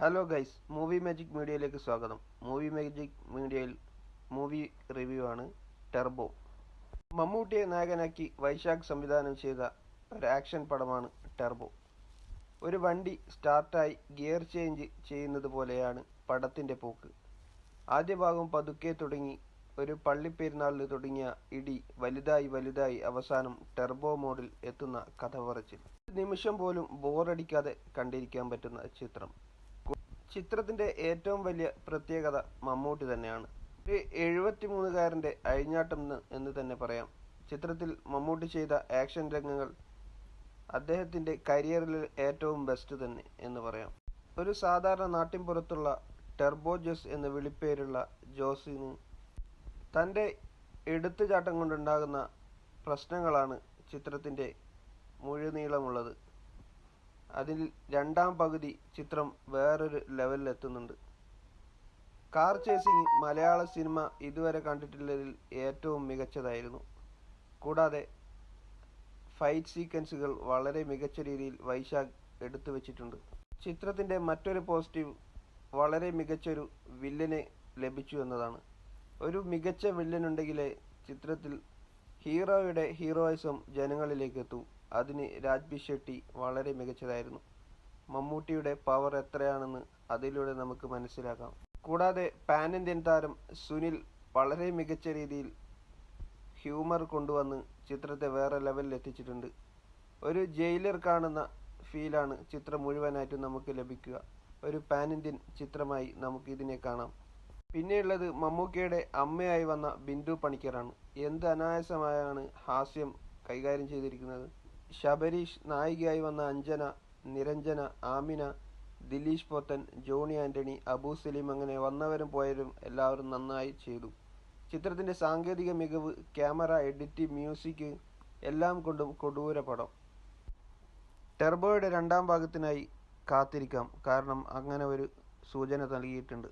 Hello guys, movie magic മീഡിയയിലേക്ക് സ്വാഗതം. Movie magic മീഡിയയിൽ മൂവി റിവ്യൂ ആണ് ടെർബോ. മമ്മൂട്ടിയെ നായകനാക്കി വൈശാഖ് സംവിധാനം ചെയ്ത ഒരു ആക്ഷൻ പടമാണ് ടെർബോ. ഒരു വണ്ടി സ്റ്റാർട്ടായി ഗിയർ ചേഞ്ച് ചെയ്യുന്നത് പോലെയാണ് പടത്തിൻ്റെ പോക്ക്. ആദ്യ ഭാഗം പതുക്കെ തുടങ്ങി ഒരു പള്ളിപ്പെരുന്നാളിന് തുടങ്ങിയ ഇടി വലുതായി അവസാനം ടെർബോ മോഡിൽ എത്തുന്ന കഥ പറച്ചിൽ. നിമിഷം പോലും ബോറടിക്കാതെ കണ്ടിരിക്കാൻ പറ്റുന്ന ചിത്രം. ചിത്രത്തിൻ്റെ ഏറ്റവും വലിയ പ്രത്യേകത മമ്മൂട്ടി തന്നെയാണ്. ഒരു 73കാരൻ്റെ അഴിഞ്ഞാട്ടം എന്ന് തന്നെ പറയാം. ചിത്രത്തിൽ മമ്മൂട്ടി ചെയ്ത ആക്ഷൻ രംഗങ്ങൾ അദ്ദേഹത്തിൻ്റെ കരിയറിലെ ഏറ്റവും ബെസ്റ്റ് തന്നെ എന്ന് പറയാം. ഒരു സാധാരണ നാട്ടിൻപുറത്തുള്ള ടെർബോ ജോസ് എന്ന വിളിപ്പേരുള്ള ജോസിന് തൻ്റെ എടുത്തുചാട്ടം കൊണ്ടുണ്ടാകുന്ന പ്രശ്നങ്ങളാണ് ചിത്രത്തിൻ്റെ മുഴുനീളമുള്ളത്. അതിൽ രണ്ടാം പകുതി ചിത്രം വേറൊരു ലെവലിലെത്തുന്നുണ്ട്. കാർ ചേസിംഗ് മലയാള സിനിമ ഇതുവരെ കണ്ടിട്ടുള്ളതിൽ ഏറ്റവും മികച്ചതായിരുന്നു. കൂടാതെ ഫൈറ്റ് സീക്വൻസുകൾ വളരെ മികച്ച രീതിയിൽ വൈശാഖ് എടുത്തു വച്ചിട്ടുണ്ട്. ചിത്രത്തിൻ്റെ മറ്റൊരു പോസിറ്റീവ് വളരെ മികച്ചൊരു വില്ലനെ ലഭിച്ചു എന്നതാണ്. ഒരു മികച്ച വില്ലനുണ്ടെങ്കിലേ ചിത്രത്തിൽ ഹീറോയുടെ ഹീറോയിസം ജനങ്ങളിലേക്ക് എത്തൂ. അതിന് രാജ്ബി ഷെട്ടി വളരെ മികച്ചതായിരുന്നു. മമ്മൂട്ടിയുടെ പവർ എത്രയാണെന്ന് അതിലൂടെ നമുക്ക് മനസ്സിലാക്കാം. കൂടാതെ പാൻ ഇന്ത്യൻ താരം സുനിൽ വളരെ മികച്ച രീതിയിൽ ഹ്യൂമർ കൊണ്ടുവന്ന് ചിത്രത്തെ വേറെ ലെവലിൽ എത്തിച്ചിട്ടുണ്ട്. ഒരു ജയിലർ കാണുന്ന ഫീലാണ് ചിത്രം മുഴുവനായിട്ടും നമുക്ക് ലഭിക്കുക. ഒരു പാൻ ഇന്ത്യൻ ചിത്രമായി നമുക്ക് ഇതിനെ കാണാം. പിന്നെയുള്ളത് മമ്മൂക്കയുടെ അമ്മയായി വന്ന ബിന്ദു പണിക്കറാണ്. എന്ത് അനായാസമായാണ് ഹാസ്യം കൈകാര്യം ചെയ്തിരിക്കുന്നത്. ശബരീഷ്, നായികയായി വന്ന അഞ്ജന, നിരഞ്ജന, ആമിന, ദിലീഷ് പോത്തൻ, ജോണി ആൻ്റണി, അബു സലീം, അങ്ങനെ വന്നവരും പോയവരും എല്ലാവരും നന്നായി ചെയ്തു. ചിത്രത്തിൻ്റെ സാങ്കേതിക മികവ്, ക്യാമറ, എഡിറ്റ്, മ്യൂസിക് എല്ലാം കൊണ്ടും കൊടൂര പടം. ടെർബോയുടെ രണ്ടാം ഭാഗത്തിനായി കാത്തിരിക്കാം, കാരണം അങ്ങനെ ഒരു സൂചന നൽകിയിട്ടുണ്ട്.